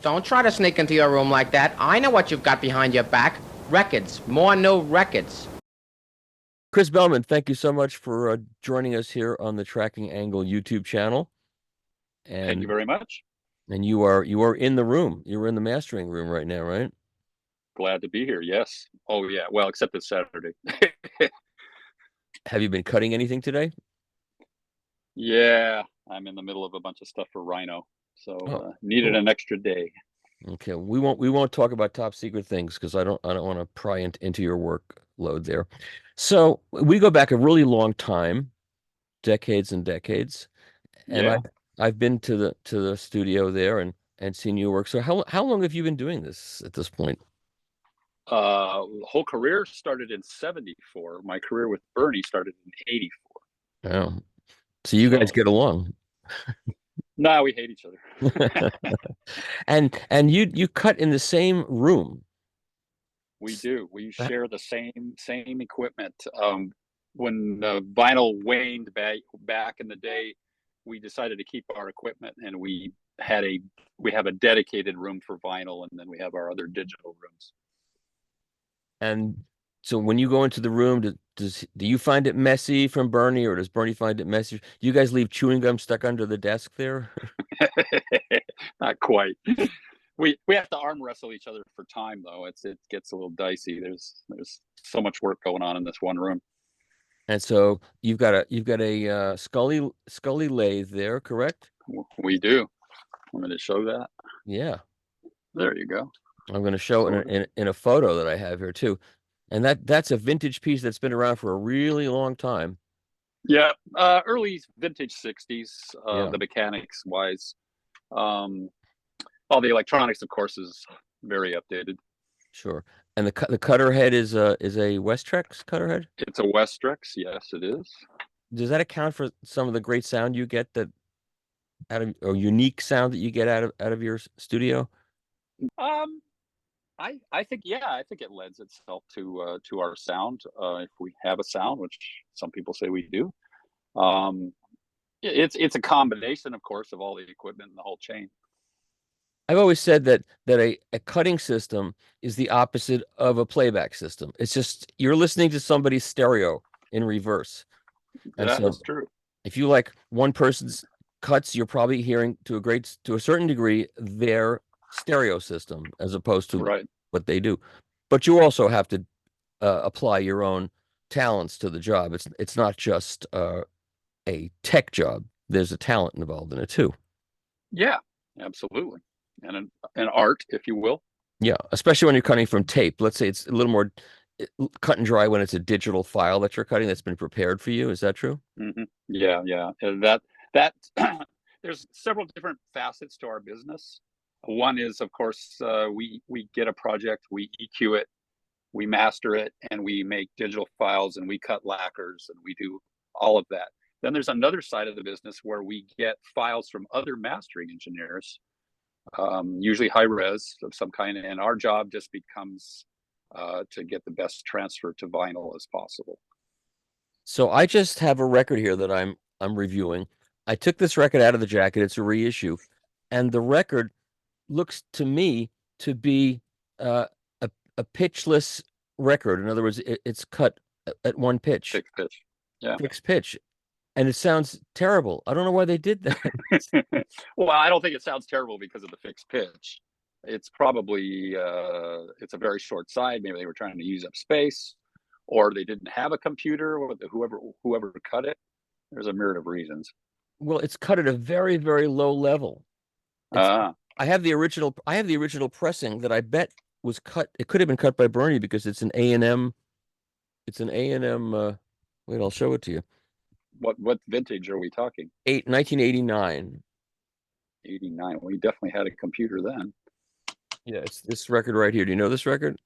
Don't try to sneak into your room like that. I know what you've got behind your back. Records. More new records. Chris Bellman, thank you so much for joining us here on the Tracking Angle YouTube channel. And thank you very much. And you are in the room. You're in the mastering room right now, right? Glad to be here. Yes. Oh yeah. Well, except it's Saturday. Have you been cutting anything today? Yeah, I'm in the middle of a bunch of stuff for Rhino, so needed an extra day. Okay, we won't talk about top secret things because I don't want to pry into your workload there. So we go back a really long time, decades and decades, and Yeah. I've been to the studio there and seen you work. So how long have you been doing this at this point? Whole career started in '74. My career with Bernie started in '84. Oh, so you guys get along. No, we hate each other. And you cut in the same room. We do. We share the same equipment. When vinyl waned back in the day, we decided to keep our equipment, and we have a dedicated room for vinyl, and then we have our other digital rooms. And so when you go into the room, do you find it messy from Bernie, or does Bernie find it messy? Do you guys leave chewing gum stuck under the desk there? Not quite. We have to arm wrestle each other for time, though. It gets a little dicey. There's so much work going on in this one room. And so you've got a Scully lathe there, correct? We do. I'm going to show that. Yeah. There you go. I'm going to show it in a photo that I have here too. And that's a vintage piece that's been around for a really long time. Yeah, early vintage '60s. The mechanics wise, all the electronics, of course, is very updated. Sure. And the cutter head is a Westrex cutter head? It's a Westrex. Yes, it is. Does that account for some of the great sound you get or unique sound that you get out of your studio? I think it lends itself to our sound, if we have a sound, which some people say we do. It's a combination, of course, of all the equipment and the whole chain. I've always said that a cutting system is the opposite of a playback system. It's just you're listening to somebody's stereo in reverse. And that is true. If you like one person's cuts, you're probably hearing to a certain degree their stereo system as opposed to what they do. But you also have to apply your own talents to the job. It's not just a tech job. There's a talent involved in it too. Yeah, absolutely. And an art, if you will. Yeah, especially when you're cutting from tape. Let's say it's a little more cut and dry when it's a digital file that you're cutting that's been prepared for you. Is that true? Mm-hmm. Yeah. That there's several different facets to our business. One is, of course, we get a project, we EQ it, we master it, and we make digital files, and we cut lacquers, and we do all of that. Then there's another side of the business where we get files from other mastering engineers, usually high res of some kind, and our job just becomes to get the best transfer to vinyl as possible. So I just have a record here that I'm reviewing. I took this record out of the jacket. It's a reissue, and the record looks to me to be a pitchless record. In other words, it's cut at one pitch. Fixed pitch. Yeah. Fixed pitch. And it sounds terrible. I don't know why they did that. Well, I don't think it sounds terrible because of the fixed pitch. It's probably it's a very short side. Maybe they were trying to use up space, or they didn't have a computer, or whoever cut it. There's a myriad of reasons. Well, it's cut at a very, very low level. I have the original pressing that I bet was cut. It could have been cut by Bernie because it's an A&M. It's an A&M. Wait, I'll show it to you. What vintage are we talking? 1989. 89. Well, you definitely had a computer then. Yeah, it's this record right here. Do you know this record?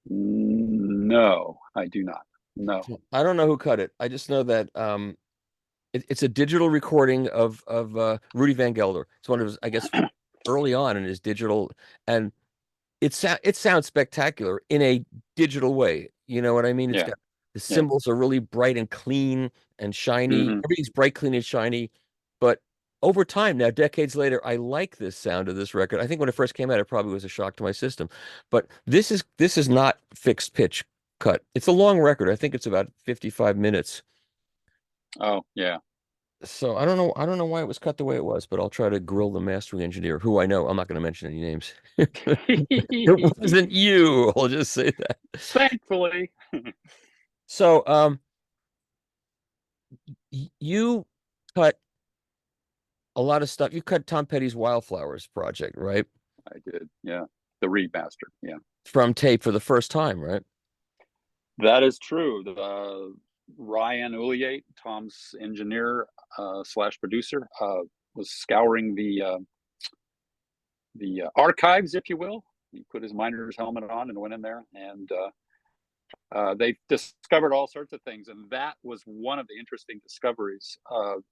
No, I do not. No. I don't know who cut it. I just know that it's a digital recording of Rudy Van Gelder. It's one of his, I guess, early on in his digital, and it sounds spectacular in a digital way. You know what I mean? It's got the symbols are really bright and clean and shiny. Everything's bright, clean, and shiny, but over time now, decades later, I like this sound of this record. I think when it first came out, it probably was a shock to my system. But this is not fixed pitch cut. It's a long record. I think it's about 55 minutes. Oh, yeah. So I don't know why it was cut the way it was, but I'll try to grill the mastering engineer, who I know. I'm not going to mention any names. It wasn't you. I'll just say that. Thankfully. So you cut a lot of stuff. You cut Tom Petty's Wildflowers project, right? I did, yeah. The remaster, yeah. From tape for the first time, right? That is true. Ryan Uliate, Tom's engineer slash producer, was scouring the archives, if you will. He put his miner's helmet on and went in there, and they discovered all sorts of things. And that was one of the interesting discoveries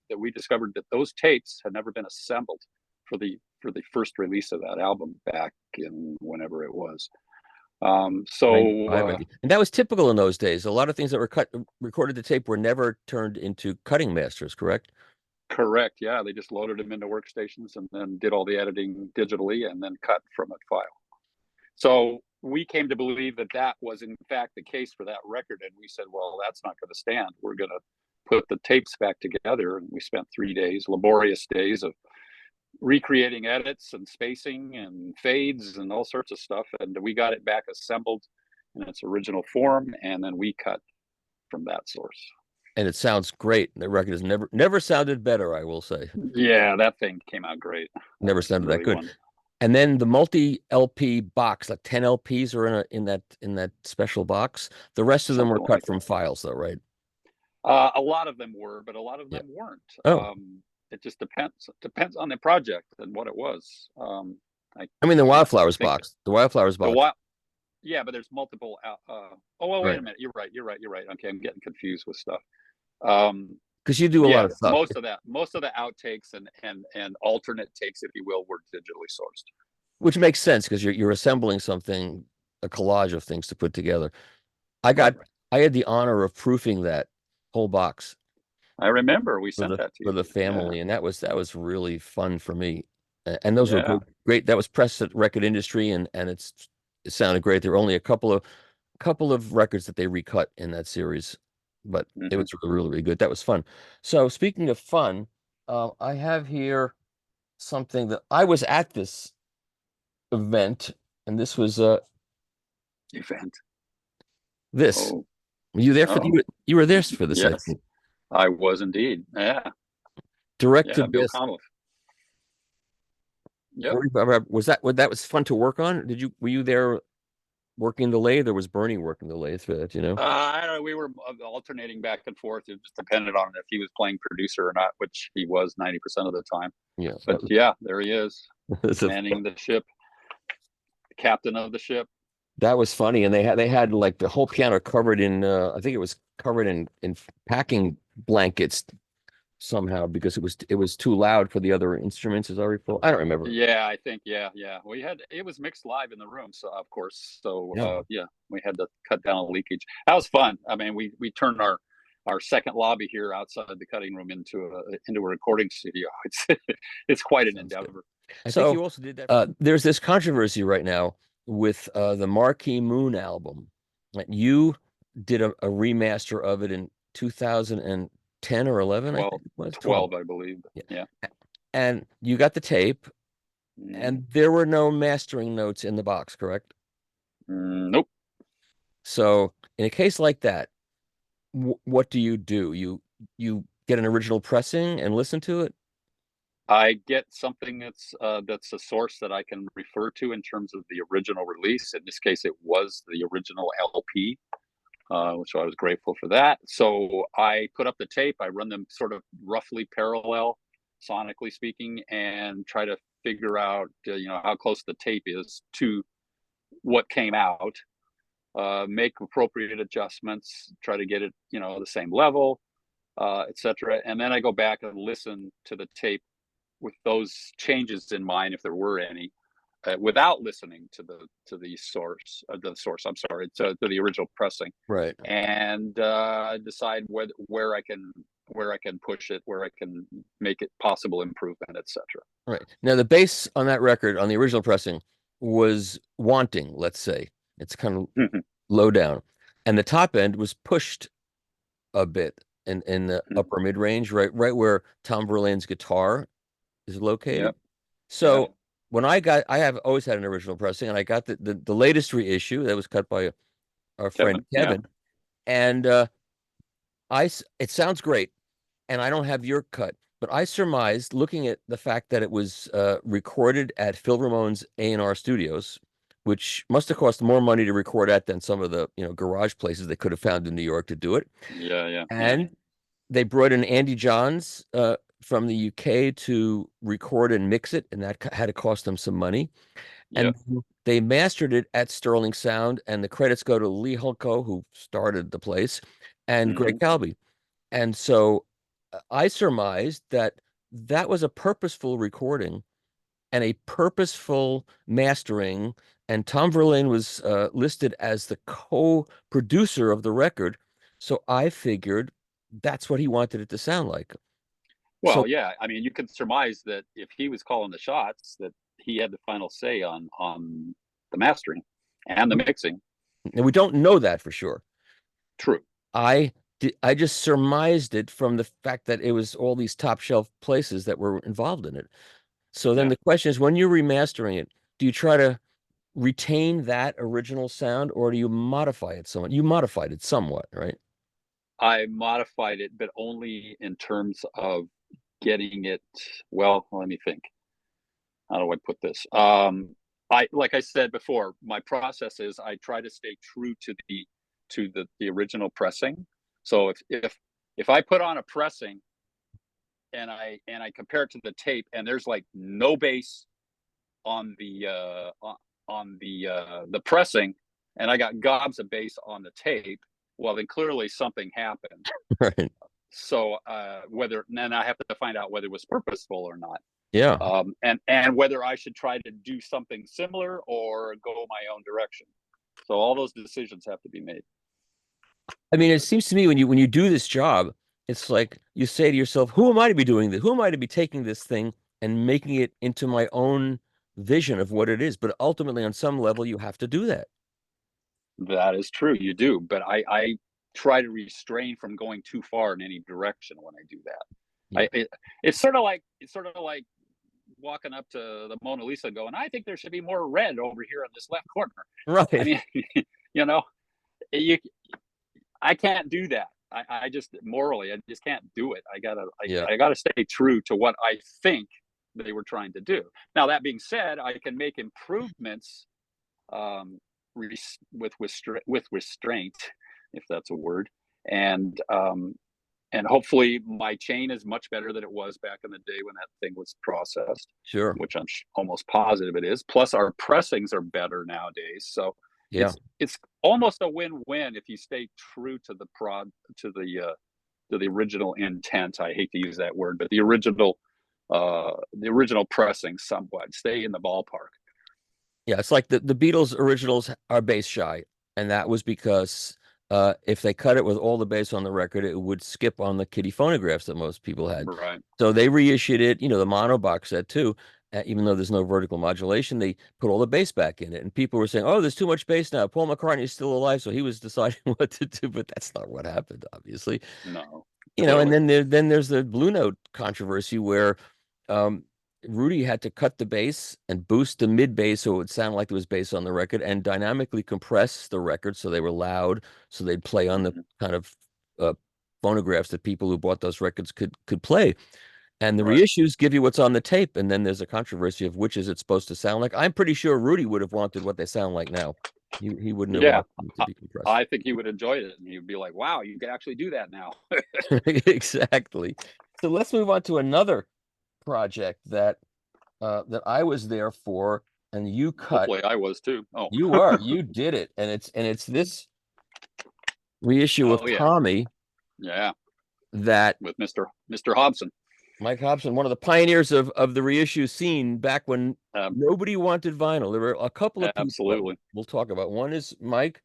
that we discovered, that those tapes had never been assembled for the first release of that album back in whenever it was. And that was typical in those days. A lot of things that were recorded to tape were never turned into cutting masters, correct? Correct. Yeah, they just loaded them into workstations and then did all the editing digitally and then cut from a file. So we came to believe that that was in fact the case for that record, and we said, well, that's not going to stand. We're going to put the tapes back together, and we spent 3 days, laborious days, of recreating edits and spacing and fades and all sorts of stuff, and we got it back assembled in its original form, and then we cut from that source. And it sounds great. The record has never sounded better, I will say. Yeah, that thing came out great. Never sounded really that good. Wonderful. And then the multi-LP box, like 10 LPs are in that special box. The rest of them were cut from files, though, right? A lot of them were, but a lot of them weren't. Oh. It just depends. It depends on the project and what it was. I mean, the Wildflowers box. The Wildflowers box. Yeah, but there's multiple. Wait a minute. You're right. Okay, I'm getting confused with stuff. Because you do a lot of stuff. Most of the outtakes and alternate takes, if you will, were digitally sourced. Which makes sense, because you're assembling something, a collage of things to put together. I had the honor of proofing that whole box. I remember we sent that to you for the family, and that was really fun for me. And those were great. That was pressed at Record Industry, and it sounded great. There were only a couple of records that they recut in that series, but it was really, really good. That was fun. So speaking of fun, I have here something that I was at this event, and this was event. This. Were you there for you were there for this? Yes. I was indeed. Yeah. Direct to Bill Conliffe. Yep. Was that was fun to work on? Were you there working the lathe, or was Bernie working the lathe for that, you know? I don't know. We were alternating back and forth. It just depended on if he was playing producer or not, which he was 90% of the time. Yeah. But there he is, manning the ship, the captain of the ship. That was funny. And they had like the whole piano covered in I think it was covered in packing blankets somehow, because it was too loud for the other instruments, as I recall. I don't remember. Yeah, I think it was mixed live in the room, so of course, we had to cut down on leakage. That was fun. I mean, we turned our second lobby here outside the cutting room into a recording studio. It's quite an endeavor. I think you also did that. There's this controversy right now with the Marquee Moon album. You did a remaster of it in 2010 or 11. 12, I think it was 12, I believe. Yeah. And you got the tape, and there were no mastering notes in the box, correct? Nope. So in a case like that, what do? You get an original pressing and listen to it? I get something that's a source that I can refer to in terms of the original release. In this case, it was the original LP, so I was grateful for that. So I put up the tape. I run them sort of roughly parallel, sonically speaking, and try to figure out how close the tape is to what came out. Make appropriate adjustments. Try to get it the same level, etc. And then I go back and listen to the tape with those changes in mind, if there were any, without listening to the source, I'm sorry, to the original pressing, right, and decide where I can push it, where I can make it possible improvement, etc. right. Now the bass on that record, on the original pressing, was wanting, let's say. It's kind of low down, and the top end was pushed a bit in the upper mid range, right where Tom Verlaine's guitar is located. Yep. So Yep. when I have always had an original pressing, and I got the latest reissue that was cut by our friend Kevin, and it sounds great, and I don't have your cut, but I surmised, looking at the fact that it was recorded at Phil Ramone's A&R Studios, which must have cost more money to record at than some of the garage places they could have found in New York to do it. And they brought in Andy Johns from the UK to record and mix it, and that had to cost them some money. And they mastered it at Sterling Sound, and the credits go to Lee Hulko, who started the place, and Greg Calby. And so I surmised that was a purposeful recording and a purposeful mastering, and Tom Verlaine was listed as the co-producer of the record. So I figured that's what he wanted it to sound like. Well, so, yeah, I mean, you could surmise that if he was calling the shots, that he had the final say on the mastering and the mixing. And we don't know that for sure. True. I just surmised it from the fact that it was all these top shelf places that were involved in it. So then the question is, when you're remastering it, do you try to retain that original sound, or do you modify it somewhat? You modified it somewhat, right? I modified it, but only in terms of getting it, well, let me think. How do I put this? Like I said before, my process is I try to stay true to the original pressing. So if I put on a pressing and I compare it to the tape, and there's like no bass on the pressing, and I got gobs of bass on the tape, well, then clearly something happened. Right. So then I have to find out whether it was purposeful or not. Yeah. And whether I should try to do something similar or go my own direction. So all those decisions have to be made. I mean, it seems to me when you do this job, it's like you say to yourself, who am I to be doing this? Who am I to be taking this thing and making it into my own vision of what it is? But ultimately, on some level, you have to do that. That is true. You do. But I try to restrain from going too far in any direction when I do that. Yeah. It's sort of like walking up to the Mona Lisa going, I think there should be more red over here in this left corner. Right. I mean, I can't do that. I just morally, I just can't do it. I gotta stay true to what I think they were trying to do. Now, that being said, I can make improvements with restraint, if that's a word, and hopefully my chain is much better than it was back in the day when that thing was processed. Sure. Which I'm almost positive it is. Plus, our pressings are better nowadays, so. Yeah, it's almost a win-win if you stay true to the original intent. I hate to use that word, but the original pressing somewhat. Stay in the ballpark. Yeah, it's like the Beatles originals are bass shy, and that was because if they cut it with all the bass on the record, it would skip on the kiddie phonographs that most people had. Right. So they reissued it, the mono box set too. Even though there's no vertical modulation, they put all the bass back in it. And people were saying, oh, there's too much bass now. Paul McCartney is still alive, so he was deciding what to do. But that's not what happened, obviously. No. And then there's the Blue Note controversy where Rudy had to cut the bass and boost the mid bass so it would sound like there was bass on the record, and dynamically compress the record so they were loud, so they'd play on the kind of phonographs that people who bought those records could play. And the reissues give you what's on the tape, and then there's a controversy of which is it supposed to sound like. I'm pretty sure Rudy would have wanted what they sound like now. He wouldn't have wanted them to be compressed. I think he would enjoy it, and he'd be like, wow, you can actually do that now. Exactly. So let's move on to another project that I was there for, and you cut. Hopefully I was too. Oh, you were. You did it, and it's this reissue of Tommy. Yeah. That with Mr. Hobson. Mike Hobson, one of the pioneers of the reissue scene back when nobody wanted vinyl. There were a couple of people Absolutely. we'll talk about. One is Mike,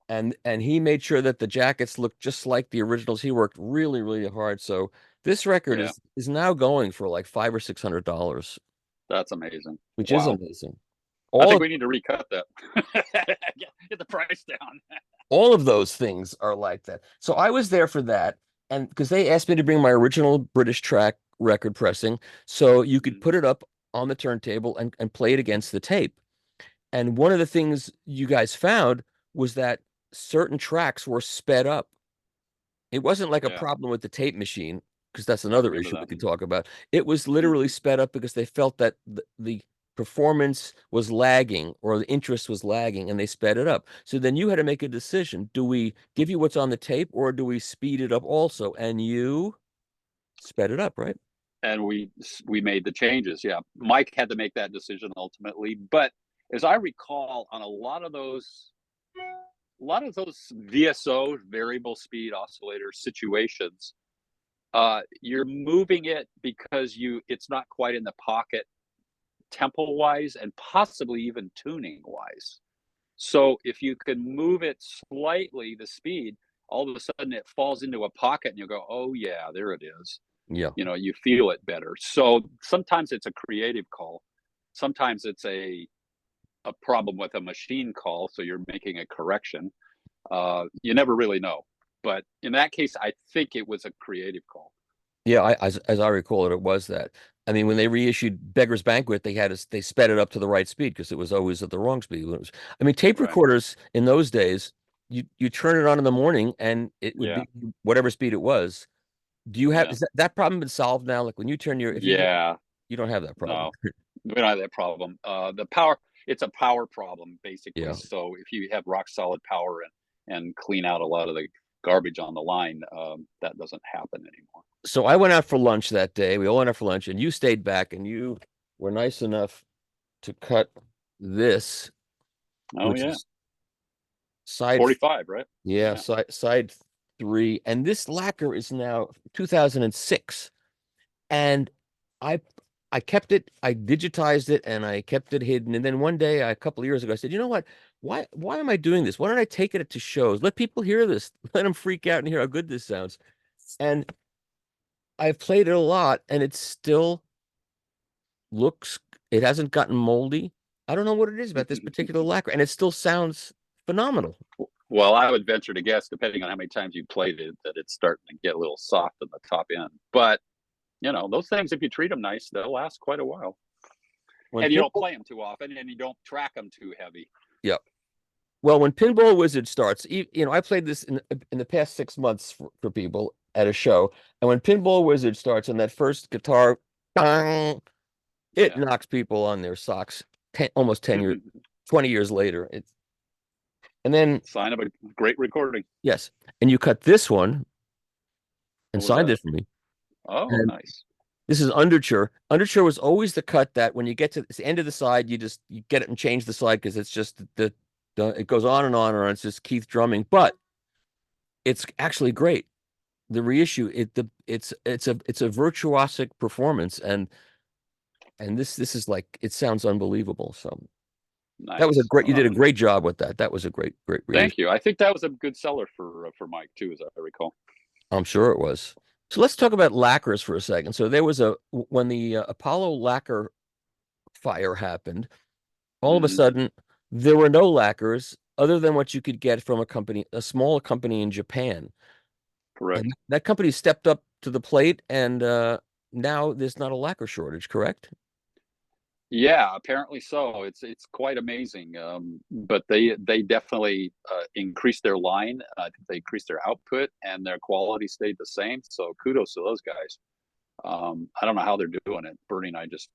and he made sure that the jackets looked just like the originals. He worked really, really hard. So this record is now going for like $500 or $600. That's amazing. Which is amazing. I think we need to recut that. Get the price down. All of those things are like that. So I was there for that, and because they asked me to bring my original British track record pressing, so you could put it up on the turntable and play it against the tape. And one of the things you guys found was that certain tracks were sped up. It wasn't like a problem with the tape machine, because that's another issue we could talk about. It was literally sped up because they felt that the performance was lagging or the interest was lagging, and they sped it up. So then you had to make a decision. Do we give you what's on the tape, or do we speed it up also? And you sped it up, right? And we made the changes. Yeah. Mike had to make that decision ultimately. But as I recall, on a lot of those VSO, variable speed oscillator situations, you're moving it because it's not quite in the pocket tempo wise and possibly even tuning wise. So if you can move it slightly, the speed, all of a sudden it falls into a pocket and you go, oh yeah, there it is. Yeah. You know, you feel it better. So sometimes it's a creative call. Sometimes it's a problem with a machine call. So you're making a correction. You never really know. But in that case, I think it was a creative call. Yeah, as I recall it was that. I mean, when they reissued Beggar's Banquet, they sped it up to the right speed because it was always at the wrong speed. I mean, tape recorders in those days, you turn it on in the morning and it would be whatever speed it was. Do you have that problem been solved now? Like when you turn you don't have that problem. No, we don't have that problem. The power, it's a power problem basically. Yeah. So if you have rock solid power and clean out a lot of the garbage on the line, that doesn't happen anymore. So I went out for lunch that day. We all went out for lunch, and you stayed back, and you were nice enough to cut this. Oh, which is side 45, right? Yeah, side 3. And this lacquer is now 2006. And I kept it, I digitized it, and I kept it hidden. And then one day, a couple of years ago, I said, you know what? Why am I doing this? Why don't I take it to shows? Let people hear this. Let them freak out and hear how good this sounds. And I've played it a lot, and it still looks, it hasn't gotten moldy. I don't know what it is about this particular lacquer, and it still sounds phenomenal. Well, I would venture to guess, depending on how many times you played it, that it's starting to get a little soft on the top end. But, you know, those things, if you treat them nice, they'll last quite a while. And you don't play them too often, and you don't track them too heavy. Yep. Well, when Pinball Wizard starts, you know, I played this in the past 6 months for people at a show. And when Pinball Wizard starts and that first guitar, bang, it knocks people on their socks almost 10 years, 20 years later. And then sign of a great recording. Yes. And you cut this one and signed it for me. Oh, and nice. This is Underture. Underture was always the cut that when you get to the end of the side, you get it and change the slide because it's just it goes on and on, or it's just Keith drumming. But it's actually great. The reissue, it's a virtuosic performance, and this is like, it sounds unbelievable. So nice. That was you did a great job with that. That was a great reissue. Thank you. I think that was a good seller for Mike too, as I recall. I'm sure it was. So let's talk about lacquers for a second. So there was when the Apollo lacquer fire happened, all of a sudden there were no lacquers other than what you could get from a small company in Japan. Correct. And that company stepped up to the plate, and now there's not a lacquer shortage, correct? Yeah, apparently so. It's quite amazing. But they definitely increased their line. They increased their output, and their quality stayed the same. So kudos to those guys. I don't know how they're doing it. Bernie and I just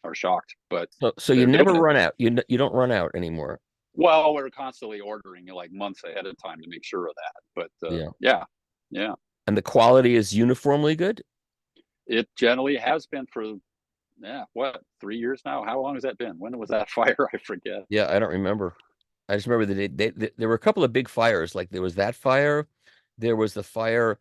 are shocked. But so you never run out. You don't run out anymore. Well, we're constantly ordering like months ahead of time to make sure of that. But yeah. And the quality is uniformly good? It generally has been for 3 years now? How long has that been? When was that fire? I forget. Yeah, I don't remember. I just remember there were a couple of big fires. Like there was that fire, there was a fire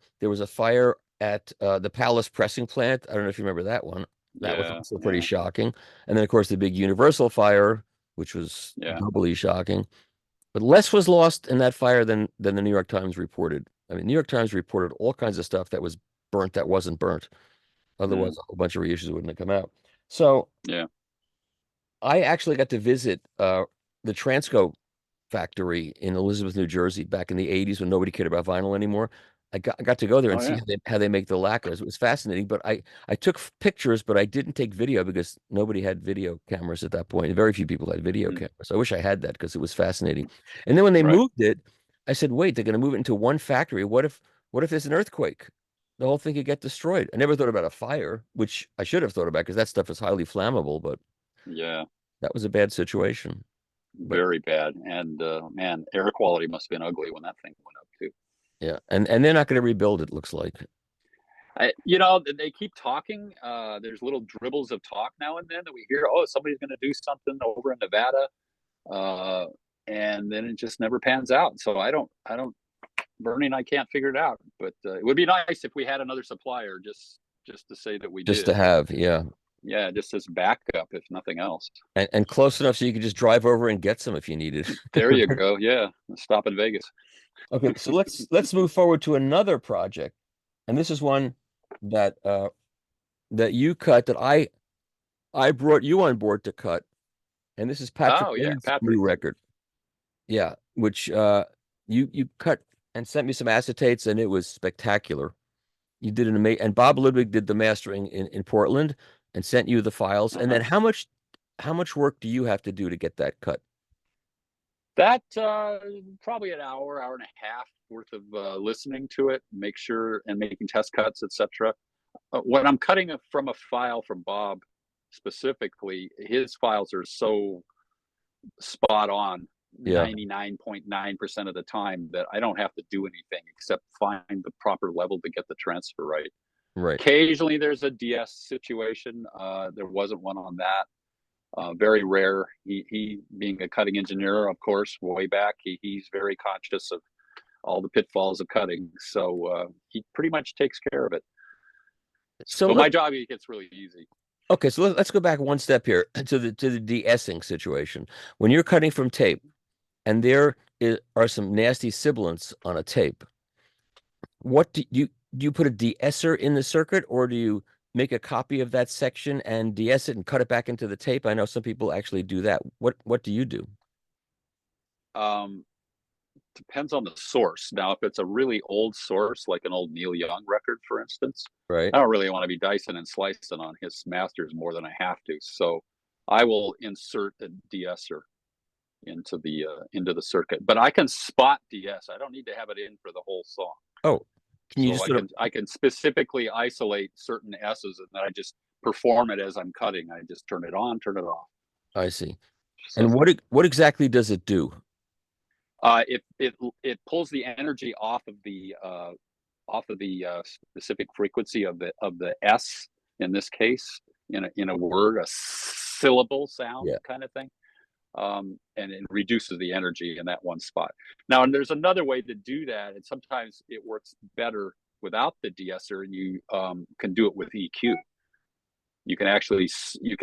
at the Palace pressing plant. I don't know if you remember that one. That was Yeah, also pretty shocking. And then, of course, the big Universal fire, which was doubly shocking. But less was lost in that fire than the New York Times reported. I mean, New York Times reported all kinds of stuff that was burnt that wasn't burnt. Otherwise, a whole bunch of reissues wouldn't have come out. So yeah. I actually got to visit the Transco factory in Elizabeth, New Jersey, back in the 80s when nobody cared about vinyl anymore. I got to go there and see how they make the lacquers. It was fascinating, but I took pictures, but I didn't take video because nobody had video cameras at that point. Very few people had video cameras. I wish I had that because it was fascinating. And then when they moved it, I said, wait, they're going to move it into one factory. What if there's an earthquake? The whole thing could get destroyed. I never thought about a fire, which I should have thought about because that stuff is highly flammable, but yeah, that was a bad situation. Very bad. And man, air quality must have been ugly when that thing went up too. Yeah, and they're not going to rebuild it, looks like. You know, they keep talking. There's little dribbles of talk now and then that we hear. Oh, somebody's going to do something over in Nevada, and then it just never pans out. So I don't. Bernie and I can't figure it out. But it would be nice if we had another supplier, just to say that we just did. To have, yeah, just as backup, if nothing else. And close enough so you could just drive over and get some if you needed. There you go. Yeah, stop in Vegas. Okay, so let's move forward to another project, and this is one that that you cut that I brought you on board to cut, and this is Patrick's new record. Yeah, which you cut and sent me some acetates, and it was spectacular. You did an amazing, and Bob Ludwig did the mastering in Portland and sent you the files. And then how much work do you have to do to get that cut? That probably an hour and a half worth of listening to it, make sure, and making test cuts, etc. When I'm cutting from a file from Bob specifically, his files are so spot on 99.9% of the time that I don't have to do anything except find the proper level to get the transfer right. Right. Occasionally there's a DS situation. There wasn't one on that. Very rare. He being a cutting engineer, of course, way back, he's very conscious of all the pitfalls of cutting. So he pretty much takes care of it. So my job gets really easy. Okay, so let's go back one step here to the de-essing situation. When you're cutting from tape, and there are some nasty sibilants on a tape, what do you put a de-esser in the circuit, or do you make a copy of that section and de-ess it and cut it back into the tape? I know some people actually do that. What do you do? Depends on the source. Now, if it's a really old source, like an old Neil Young record, for instance, right, I don't really want to be dicing and slicing on his masters more than I have to. So I will insert a de-esser into the circuit. But I can spot de-ess. I don't need to have it in for the whole song. Oh, can you I can specifically isolate certain S's, and then I just perform it as I'm cutting. I just turn it on, turn it off. I see. So, and what exactly does it do? It pulls the energy off of the specific frequency of the S in this case, in a word, a syllable sound kind of thing. And it reduces the energy in that one spot. Now, and there's another way to do that, and sometimes it works better without the de-esser, and you can do it with EQ. You can actually you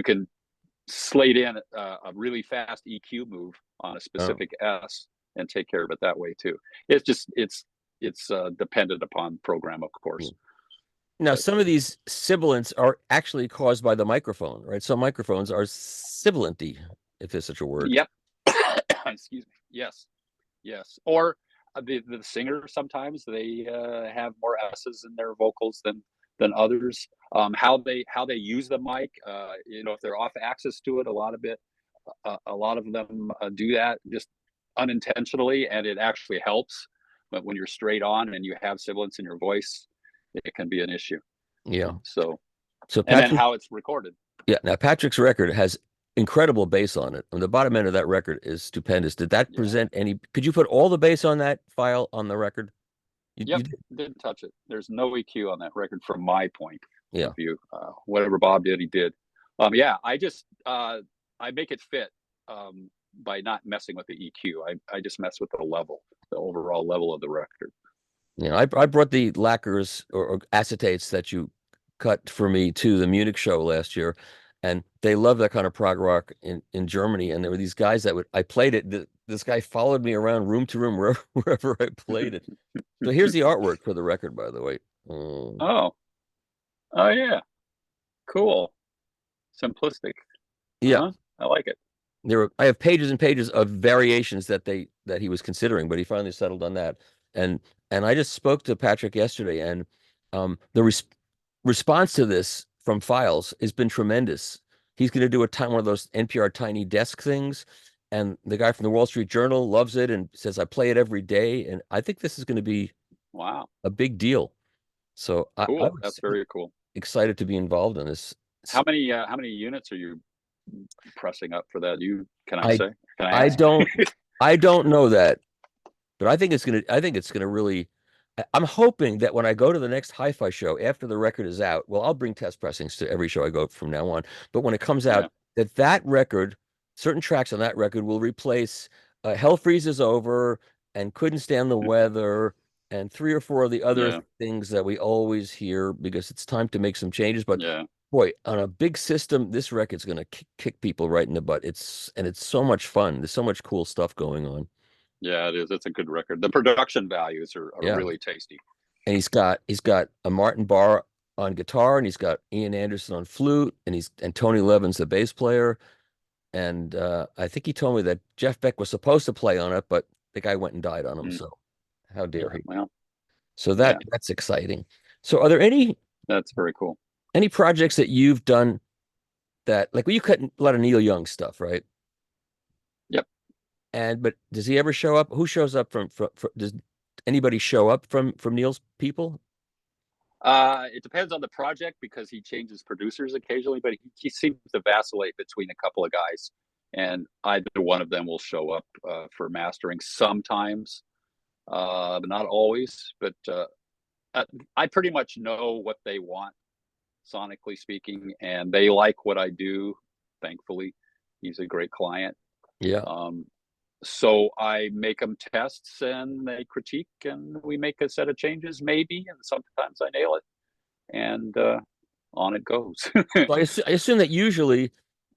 can slate in a really fast EQ move on a specific S and take care of it that way too. It's just it's dependent upon program, of course. Now, some of these sibilants are actually caused by the microphone, right? Some microphones are sibilanty, if there's such a word. Yep. Excuse me. Yes. Or the singer, sometimes they have more S's in their vocals than others. How they use the mic, if they're off axis to it, a lot of them do that just unintentionally, and it actually helps. But when you're straight on and you have sibilants in your voice, it can be an issue. Yeah. So Patrick, and then how it's recorded. Yeah. Now Patrick's record has incredible bass on it. And the bottom end of that record is stupendous. Did that present any? Could you put all the bass on that file on the record? You didn't touch it. There's no EQ on that record from my point of view. Whatever Bob did, he did. I just I make it fit by not messing with the EQ. I just mess with the overall level of the record. You know, I brought the lacquers or acetates that you cut for me to the Munich show last year, and they love that kind of prog rock in Germany. And there were these guys that I played it. This guy followed me around room to room wherever I played it. So here's the artwork for the record, by the way. Oh, oh yeah, cool, simplistic. Yeah, I like it. I have pages and pages of variations that he was considering, but he finally settled on that. And I just spoke to Patrick yesterday, and the response to this from Files has been tremendous. He's going to do one of those NPR tiny desk things, and the guy from the Wall Street Journal loves it and says I play it every day, and I think this is going to be a big deal. So cool. That's very cool. Excited to be involved in this. How many units are you pressing up for that? Can I say? Can I ask? I don't know that, but I think it's gonna really. I'm hoping that when I go to the next hi-fi show after the record is out, well, I'll bring test pressings to every show I go from now on. But when it comes out, that record, certain tracks on that record will replace Hell Freezes Over and Couldn't Stand the Weather and 3 or 4 of the other things that we always hear, because it's time to make some changes. But boy, on a big system, this record's going to kick people right in the butt. It's so much fun. There's so much cool stuff going on. Yeah, it is. It's a good record. The production values are really tasty. And he's got a Martin Barr on guitar, and he's got Ian Anderson on flute, and Tony Levin's the bass player. And I think he told me that Jeff Beck was supposed to play on it, but the guy went and died on him. So how dare he? Well, so that's exciting. So are there any? That's very cool. Any projects that you've done that, like, well, you cut a lot of Neil Young stuff, right? Yep. But does he ever show up? Who shows up from does anybody show up from Neil's people? It depends on the project, because he changes producers occasionally, but he seems to vacillate between a couple of guys, and either one of them will show up for mastering sometimes, but not always. But I pretty much know what they want, sonically speaking, and they like what I do. Thankfully, he's a great client. Yeah. So I make them tests, and they critique, and we make a set of changes, maybe, and sometimes I nail it, and on it goes. So I assume that usually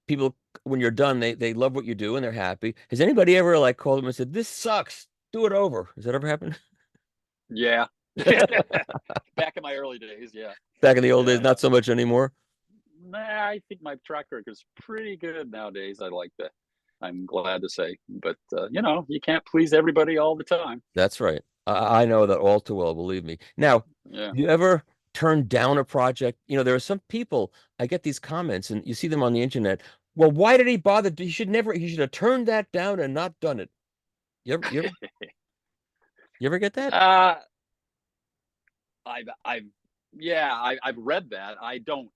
people, when you're done, they love what you do and they're happy. Has anybody ever like called them and said, "This sucks, do it over"? Has that ever happened? Yeah. Back in my early days, Back in the old days, not so much anymore. Nah, I think my track record is pretty good nowadays. I'm glad to say, but you can't please everybody all the time. That's right. I know that all too well, believe me. Now, you ever turn down a project? You know, there are some people, I get these comments and you see them on the internet. Well, why did he bother? He should have turned that down and not done it. You ever get that? I've read that. I don't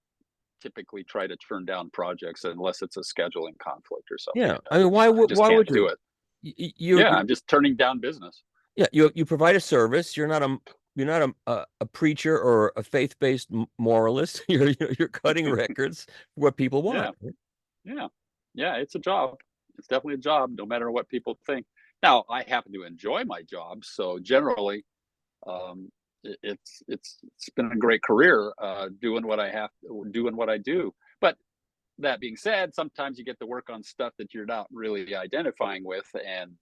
typically try to turn down projects unless it's a scheduling conflict or something. Yeah, I mean, why would you do it? I'm just turning down business. Yeah, you provide a service. You're not a preacher or a faith-based moralist. You're cutting records for what people want. Yeah, it's a job. It's definitely a job, no matter what people think. Now, I happen to enjoy my job, so generally, it's been a great career doing what I do. But that being said, sometimes you get to work on stuff that you're not really identifying with, and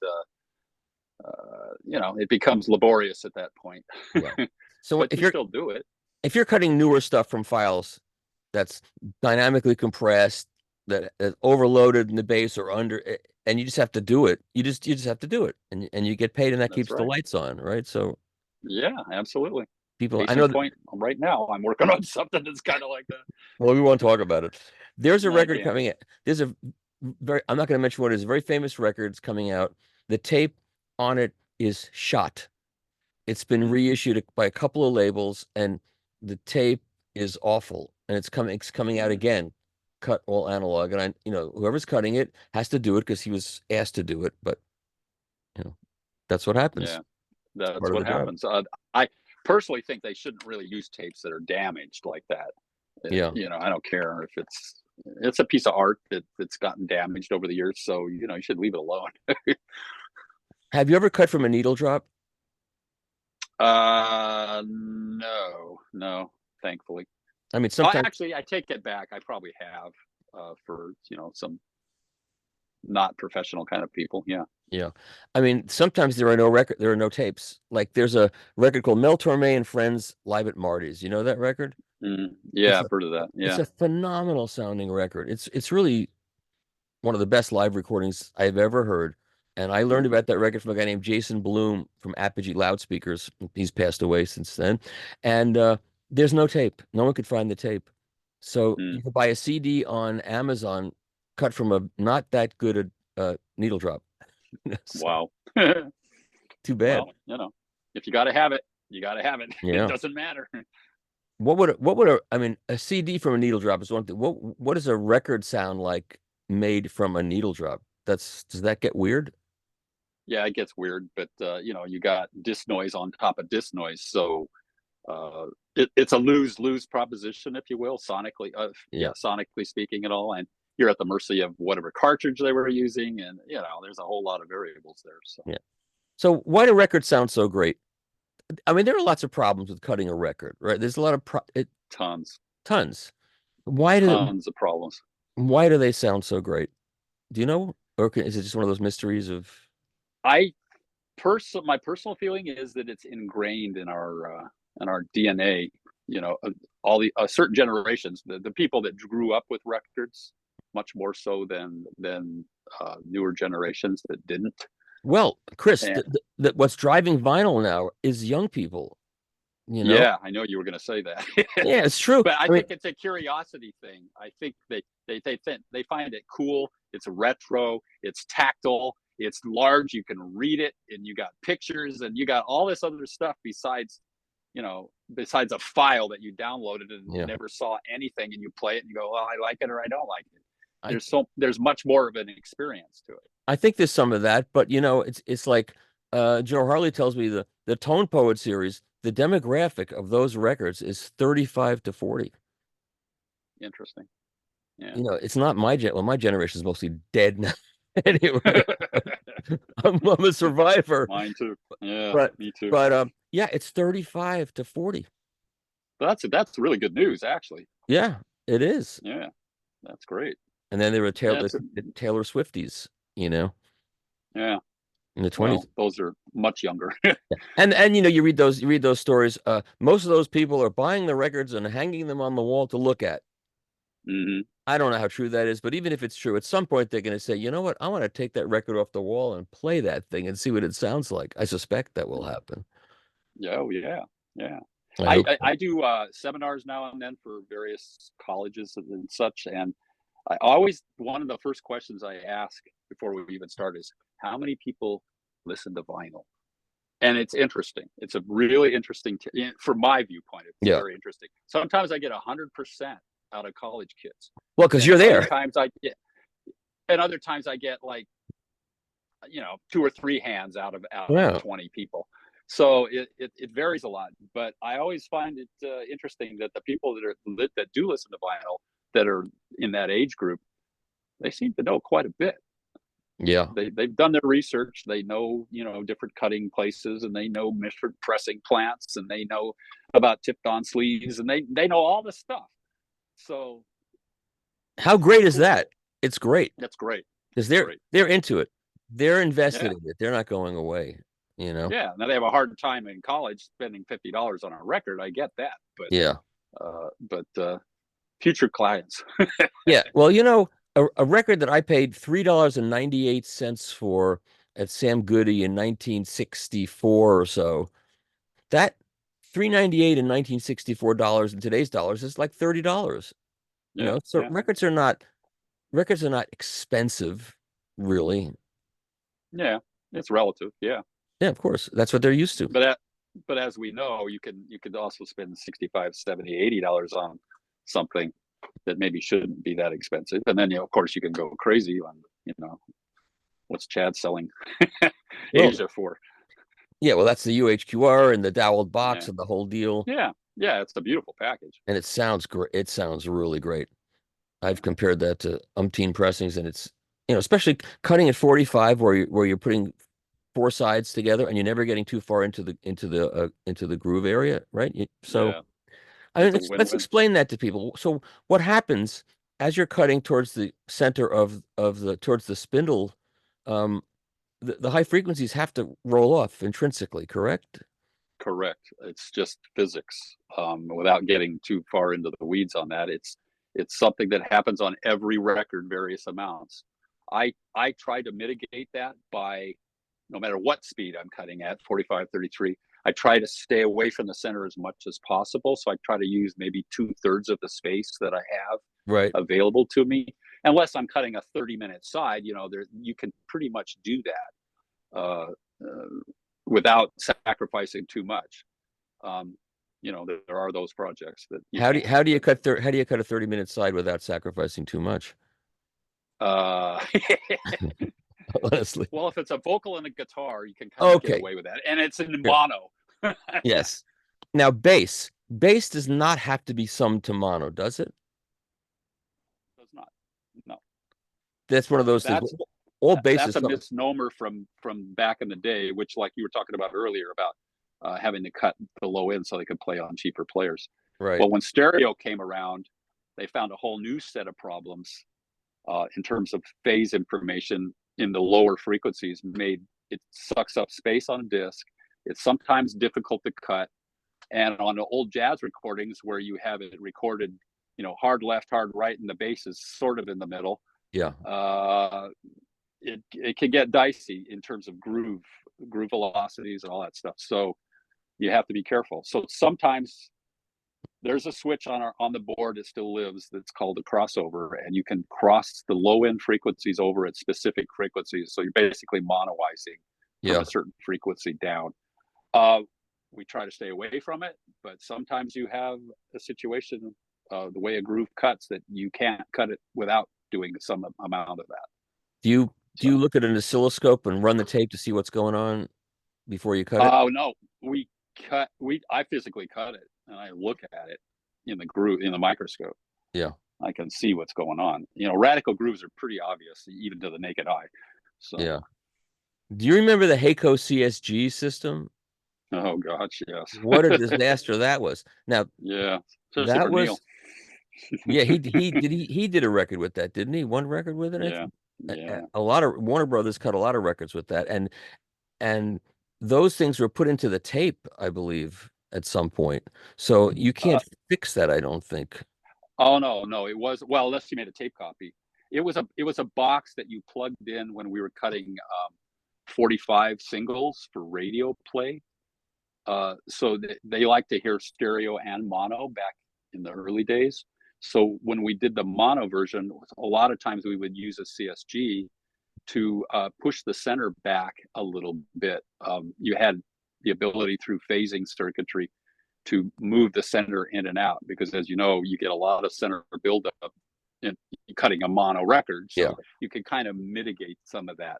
it becomes laborious at that point. So if you still do it, if you're cutting newer stuff from Files that's dynamically compressed, that is overloaded in the bass or under, and you just have to do it. You just have to do it, and you get paid, and that keeps the lights on, right? So. Yeah, absolutely. People, I know. Right now, I'm working on something that's kind of like that. Well, we won't talk about it. There's a record coming in. There's I'm not going to mention what it is. A very famous record's coming out. The tape on it is shot. It's been reissued by a couple of labels, and the tape is awful. And it's coming out again, cut all analog. And whoever's cutting it has to do it because he was asked to do it. But that's what happens. Yeah. That's what happens. I personally think they shouldn't really use tapes that are damaged like that. I don't care if it's a piece of art that's gotten damaged over the years, so you should leave it alone. Have you ever cut from a needle drop? No, thankfully. I mean, sometimes actually, I take it back. I probably have for some not professional kind of people. Yeah. Yeah. I mean, sometimes there are no tapes. Like there's a record called Mel Torme and Friends Live at Marty's. You know that record? Yeah, I've heard of that. It's Yeah. a phenomenal sounding record. It's really one of the best live recordings I've ever heard. And I learned about that record from a guy named Jason Bloom from Apogee Loudspeakers. He's passed away since then. And there's no tape. No one could find the tape. So you could buy a CD on Amazon cut from a not that good needle drop. Wow. Too bad. Well, if you got to have it, you got to have it. Yeah. It doesn't matter. I mean, a CD from a needle drop is one thing. What does a record sound like made from a needle drop? Does that get weird? Yeah, it gets weird, but you got disc noise on top of disc noise, so it's a lose-lose proposition, if you will, sonically. Sonically speaking, and all, and you're at the mercy of whatever cartridge they were using, and there's a whole lot of variables there. So yeah. So why do records sound so great? I mean, there are lots of problems with cutting a record, right? There's a lot of tons. Tons of problems. Why do they sound so great? Do you know, or is it just one of those mysteries of? My personal feeling is that it's ingrained in our DNA. All the certain generations, the people that grew up with records, much more so than newer generations that didn't. Well, Chris, what's driving vinyl now is young people. Yeah, I know you were going to say that. Yeah, it's true. But I think it's a curiosity thing. I think they find it cool. It's retro. It's tactile. It's large. You can read it, and you got pictures, and you got all this other stuff besides a file that you downloaded and never saw anything, and you play it and you go, well, I like it or I don't like it. There's much more of an experience to it. I think there's some of that, but it's like Joe Harley tells me the Tone Poet series, the demographic of those records is 35 to 40. Interesting. Yeah. It's not my generation is mostly dead now. Anyway, I'm a survivor. Mine too. Yeah, me too. But yeah, it's 35 to 40. That's really good news, actually. Yeah, it is. Yeah, that's great. And then there were Taylor Swifties, Yeah. In the 20s. Well, those are much younger. And you read those stories. Most of those people are buying the records and hanging them on the wall to look at. Mm-hmm. I don't know how true that is, but even if it's true, at some point they're going to say, you know what, I want to take that record off the wall and play that thing and see what it sounds like. I suspect that will happen. Oh, yeah. I do seminars now and then for various colleges and such, and I always, one of the first questions I ask before we even start is, how many people listen to vinyl? And it's interesting. It's a really interesting, from my viewpoint, it's very interesting. Sometimes I get 100% out of college kids. Well, because you're there. Other times I get like, 2 or 3 hands out of 20 people. So it varies a lot. But I always find it interesting that the people that do listen to vinyl that are in that age group, they seem to know quite a bit. Yeah, they've done their research. They know different cutting places, and they know different pressing plants, and they know about tipped on sleeves, and they know all this stuff. So how great is that? It's great. That's great. Because they're into it. They're invested in it. They're not going away. Yeah. Now they have a hard time in college spending $50 on a record. I get that. But future clients. Yeah. Well, a record that I paid $3.98 for at Sam Goody in 1964 or so, that $3.98 in 1964 in today's dollars is like $30. Records are not expensive, really. Yeah, it's relative. Yeah, of course, that's what they're used to. But as we know, you could also spend $65, $70, $80 on something that maybe shouldn't be that expensive, and then of course you can go crazy on what's Chad selling Asia for. Yeah, well, that's the UHQR and the doweled box and the whole deal. Yeah, it's a beautiful package, and it sounds great. It sounds really great. I've compared that to umpteen pressings, and it's especially cutting at 45, where you're putting four sides together, and you're never getting too far into the groove area, right? So Yeah, I mean, it's a let's win-win. explain that to people. So what happens as you're cutting towards the center towards the spindle? The high frequencies have to roll off intrinsically, correct? Correct. It's just physics. Without getting too far into the weeds on that, it's something that happens on every record, various amounts. I try to mitigate that by, no matter what speed I'm cutting at, 45, 33, I try to stay away from the center as much as possible. So I try to use maybe 2/3 of the space that I have Right. available to me. Unless I'm cutting a 30-minute side, you can pretty much do that without sacrificing too much. There are those projects that How do you cut a 30-minute side without sacrificing too much? Honestly. Well, if it's a vocal and a guitar, you can kind of get away with that, and it's in mono. Yes. Now, bass does not have to be summed to mono, does it? Does not. No. That's one of those things. All basses. That's a misnomer from back in the day, which, like you were talking about earlier, about having to cut the low end so they could play on cheaper players. Right. Well, when stereo came around, they found a whole new set of problems in terms of phase information in the lower frequencies. It sucks up space on a disc. It's sometimes difficult to cut. And on the old jazz recordings where you have it recorded, hard left, hard right, and the bass is sort of in the middle. Yeah. It can get dicey in terms of groove velocities and all that stuff. So you have to be careful. So sometimes there's a switch on the board that still lives that's called a crossover, and you can cross the low end frequencies over at specific frequencies. So you're basically monoizing from a certain frequency down. We try to stay away from it, but sometimes you have a situation, the way a groove cuts, that you can't cut it without doing some amount of that. Do you look at an oscilloscope and run the tape to see what's going on before you cut it? Oh no, I physically cut it and I look at it in the microscope. Yeah, I can see what's going on. Radical grooves are pretty obvious even to the naked eye. So yeah. Do you remember the Haeco CSG system? Oh gosh, yes. What a disaster that was. Now, yeah, that was Neil. Yeah, he did a record with that, didn't he? One record with it. Yeah. A lot of Warner Brothers cut a lot of records with that, and those things were put into the tape, I believe, at some point. So you can't fix that, I don't think. Oh no, it was, well, unless you made a tape copy. It was a box that you plugged in when we were cutting 45 singles for radio play. So they like to hear stereo and mono back in the early days. So when we did the mono version, a lot of times we would use a CSG to push the center back a little bit. You had the ability through phasing circuitry to move the center in and out, because as you know, you get a lot of center buildup in cutting a mono record. So you can kind of mitigate some of that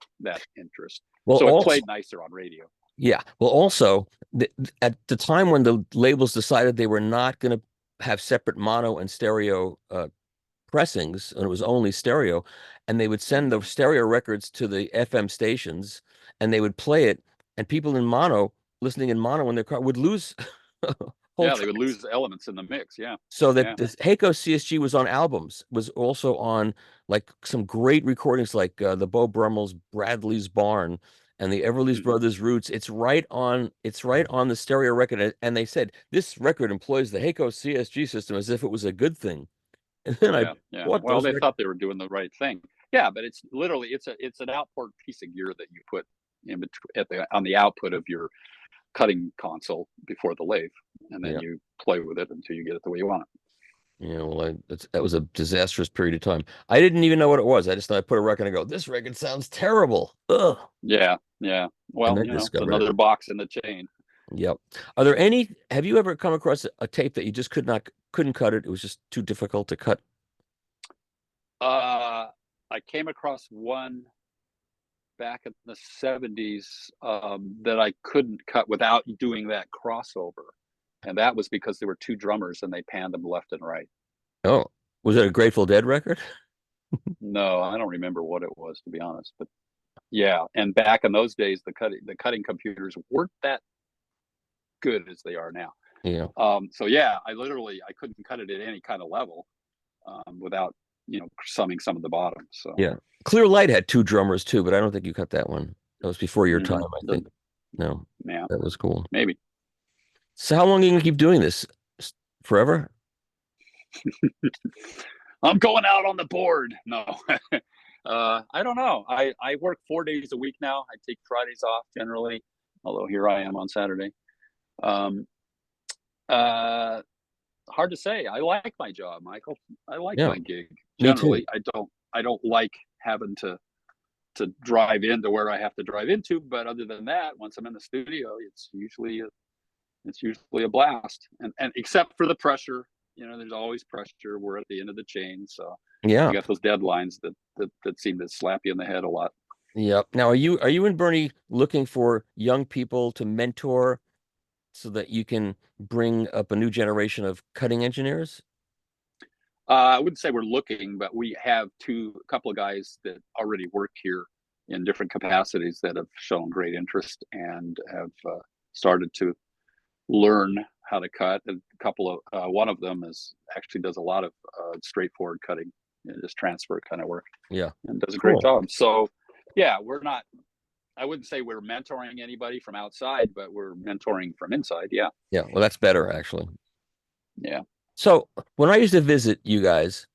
interest. Well, so it played nicer on radio. Yeah. Well, also, at the time when the labels decided they were not going to have separate mono and stereo pressings, and it was only stereo, and they would send the stereo records to the FM stations, and they would play it, and people listening in mono in their car would lose they would lose elements in the mix. Yeah. So that this Haeco CSG was on albums, was also on like some great recordings like the Beau Brummels Bradley's Barn and the Everly's Brothers Roots. It's right on the stereo record. And they said this record employs the Haeco CSG system as if it was a good thing. And then well, they thought they were doing the right thing. Yeah, but it's literally it's an outboard piece of gear that you put in between on the output of your cutting console before the lathe, and then you play with it until you get it the way you want it. Yeah, well, that was a disastrous period of time. I didn't even know what it was. I just thought I put a record and go, this record sounds terrible. Ugh. Yeah. Well, it's another box in the chain. Yep. Have you ever come across a tape that you just couldn't cut it? It was just too difficult to cut? I came across one back in the 70s that I couldn't cut without doing that crossover. And that was because there were two drummers and they panned them left and right. Oh, was it a Grateful Dead record? No, I don't remember what it was, to be honest. But Yeah, and back in those days, the cutting computers weren't that good as they are now. Yeah. So yeah, I couldn't cut it at any kind of level without summing some of the bottom. So yeah, Clear Light had 2 drummers too, but I don't think you cut that one. That was before your time, I think. No, yeah, that was cool. maybe. So how long are you gonna keep doing this? Forever? I'm going out on the board. No, I don't know. I work 4 days a week now. I take Fridays off generally, although here I am on Saturday. Hard to say. I like my job, Michael. I like my gig. Generally, I don't like having to drive into where I have to drive into. But other than that, once I'm in the studio, it's usually a blast. And except for the pressure, there's always pressure. We're at the end of the chain, so yeah, you got those deadlines that seem to slap you in the head a lot. Yep. Now, are you and Bernie looking for young people to mentor so that you can bring up a new generation of cutting engineers? I wouldn't say we're looking, but we have a couple of guys that already work here in different capacities that have shown great interest and have started to learn how to cut. A couple of one of them actually does a lot of straightforward cutting, just transfer kind of work. Yeah, and does a great job. So, yeah, I wouldn't say we're mentoring anybody from outside, but we're mentoring from inside. Yeah. Yeah. Well, that's better actually. Yeah. So when I used to visit you guys,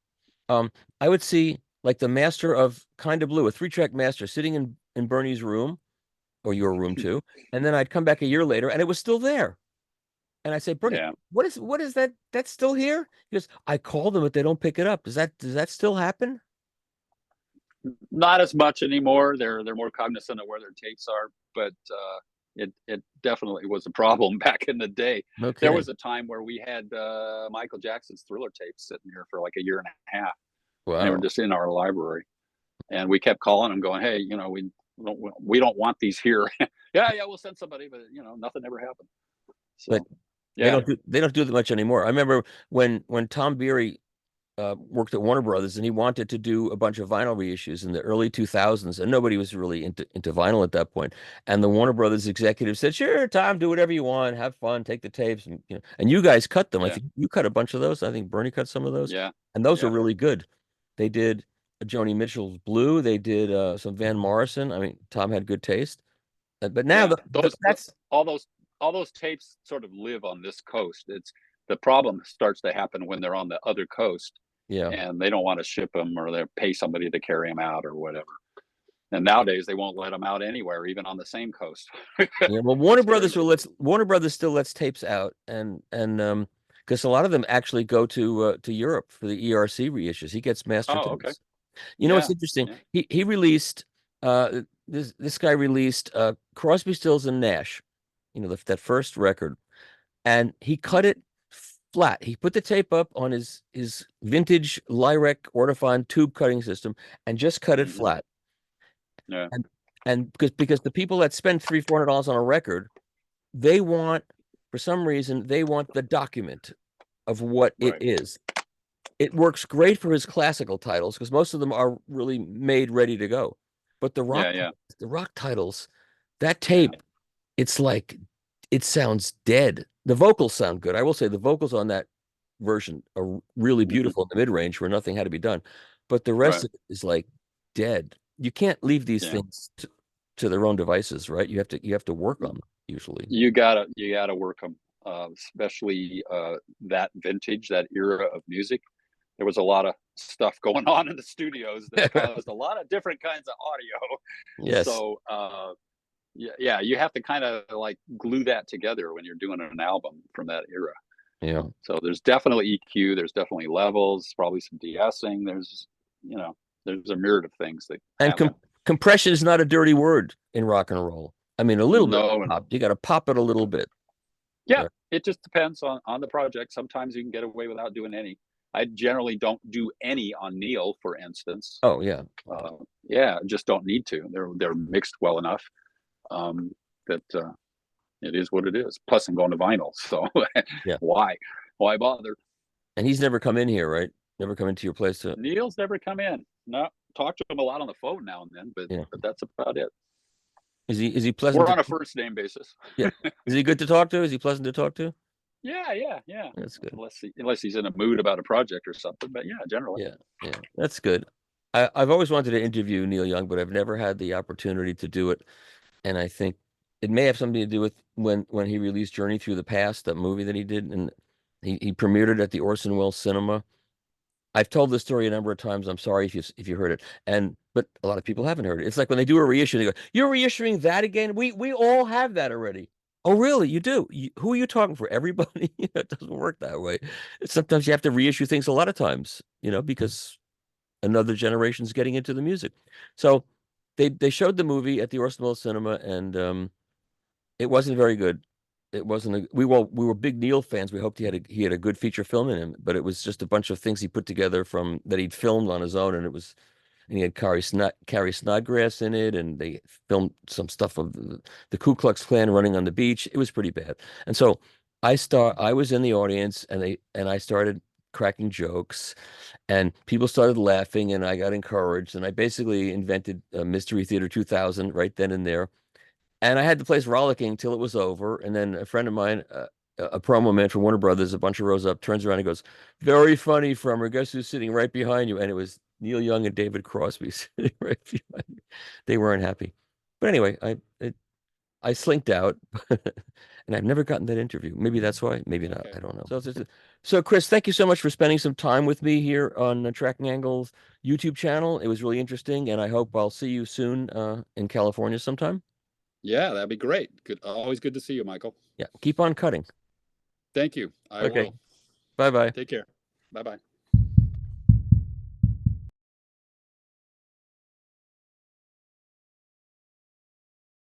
I would see like the master of Kind of Blue, a 3-track master sitting in Bernie's room or your room too. And then I'd come back a year later and it was still there. And I say, Bernie, what is that? That's still here? He goes, I call them, but they don't pick it up. Does that still happen? Not as much anymore. They're more cognizant of where their tapes are, but it definitely was a problem back in the day. Okay. There was a time where we had Michael Jackson's Thriller tapes sitting here for like a year and a half. Wow. And they were just in our library, and we kept calling them, going, "Hey, we don't want these here." yeah, we'll send somebody, but nothing ever happened. So, but they don't do that much anymore. I remember when Tom Beery worked at Warner Brothers and he wanted to do a bunch of vinyl reissues in the early 2000s, and nobody was really into vinyl at that point. And the Warner Brothers executive said, "Sure, Tom, do whatever you want, have fun, take the tapes." And you guys cut them. I think you cut a bunch of those. I think Bernie cut some of those. Yeah, and those were really good. They did Joni Mitchell's Blue. They did some Van Morrison. I mean, Tom had good taste. But now all those tapes sort of live on this coast. It's the problem starts to happen when they're on the other coast. Yeah. And they don't want to ship them, or they pay somebody to carry them out or whatever. And nowadays they won't let them out anywhere, even on the same coast. Yeah, well, Warner Brothers still lets tapes out, and because a lot of them actually go to Europe for the ERC reissues. He gets master tapes. Okay. It's interesting. Yeah. He released this guy released Crosby, Stills and Nash, that first record, and he cut it flat. He put the tape up on his vintage Lyrec Ortofon tube cutting system and just cut it flat. Yeah. And because the people that spend $300-400 on a record, for some reason they want the document of what it is. It works great for his classical titles because most of them are really made ready to go. But the rock titles, that tape, it's like it sounds dead. The vocals sound good. I will say the vocals on that version are really beautiful in the mid-range where nothing had to be done. But the rest of it is like dead. You can't leave these things to their own devices, right? You have to work on them usually. You gotta work them, especially that vintage, that era of music. There was a lot of stuff going on in the studios that caused a lot of different kinds of audio. Yes. So you have to kind of like glue that together when you're doing an album from that era. Yeah. So there's definitely EQ, there's definitely levels, probably some de-essing. There's a myriad of things that compression is not a dirty word in rock and roll. I mean, a little bit. You got to pop it a little bit. Yeah, it just depends on the project. Sometimes you can get away without doing any. I generally don't do any on Neil, for instance. Oh yeah. Just don't need to. They're mixed well enough that it is what it is. Plus, I'm going to vinyl, so why bother? And he's never come in here, right? Never come into your place to. Neil's never come in. No, talk to him a lot on the phone now and then, but that's about it. Is he pleasant? We're on a first name basis. Yeah. Is he good to talk to? Is he pleasant to talk to? Yeah. That's good. Unless he's in a mood about a project or something, but yeah, generally. Yeah, that's good. I've always wanted to interview Neil Young, but I've never had the opportunity to do it. And I think it may have something to do with when he released Journey Through the Past, that movie that he did, and he premiered it at the Orson Welles Cinema. I've told this story a number of times. I'm sorry if you heard it, but a lot of people haven't heard it. It's like when they do a reissue, they go, "You're reissuing that again? We all have that already." Oh, really? You do? Who are you talking for? Everybody? It doesn't work that way. Sometimes you have to reissue things a lot of times, because another generation's getting into the music. So they showed the movie at the Orson Welles Cinema, and it wasn't very good. It wasn't. We were big Neil fans. We hoped he had a good feature film in him, but it was just a bunch of things he put together that he'd filmed on his own, and he had Carrie Snodgrass in it, and they filmed some stuff of the Ku Klux Klan running on the beach. It was pretty bad. And so I was in the audience, and I started cracking jokes, and people started laughing, and I got encouraged, and I basically invented Mystery Theater 2000 right then and there. And I had the place rollicking till it was over. And then a friend of mine, a promo man from Warner Brothers, a bunch of rows up, turns around and goes, "Very funny, Fremer. Guess who's sitting right behind you?" And it was Neil Young and David Crosby sitting right behind me. They weren't happy. But anyway, I slinked out, and I've never gotten that interview. Maybe that's why. Maybe not. I don't know. So Chris, thank you so much for spending some time with me here on the Tracking Angles YouTube channel. It was really interesting, and I hope I'll see you soon in California sometime. Yeah, that'd be great. Good. Always good to see you, Michael. Yeah. Keep on cutting. Thank you. I will. Bye-bye. Take care. Bye-bye.